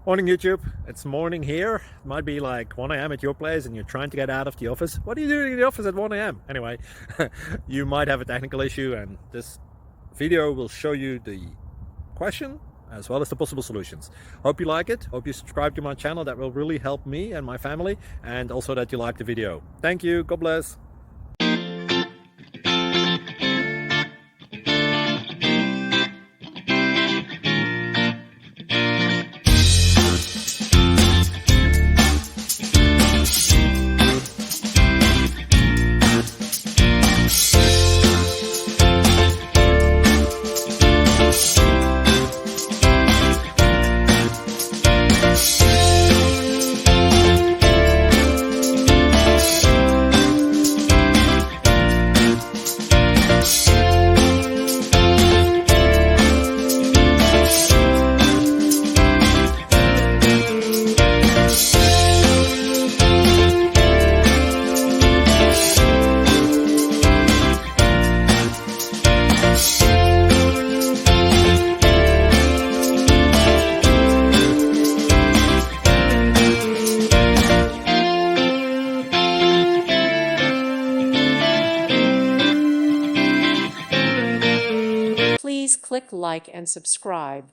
Morning YouTube, it's morning here. It might be like 1 a.m. at your place and you're trying to get out of the office. What are you doing in the office at 1 a.m.? Anyway, you might have a technical issue and this video will show you the question as well as the possible solutions. Hope you like it, hope you subscribe to my channel. That will really help me and my family, and also that you like the video. Thank you, God bless. Please click like and subscribe.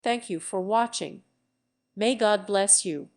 Thank you for watching. May God bless you.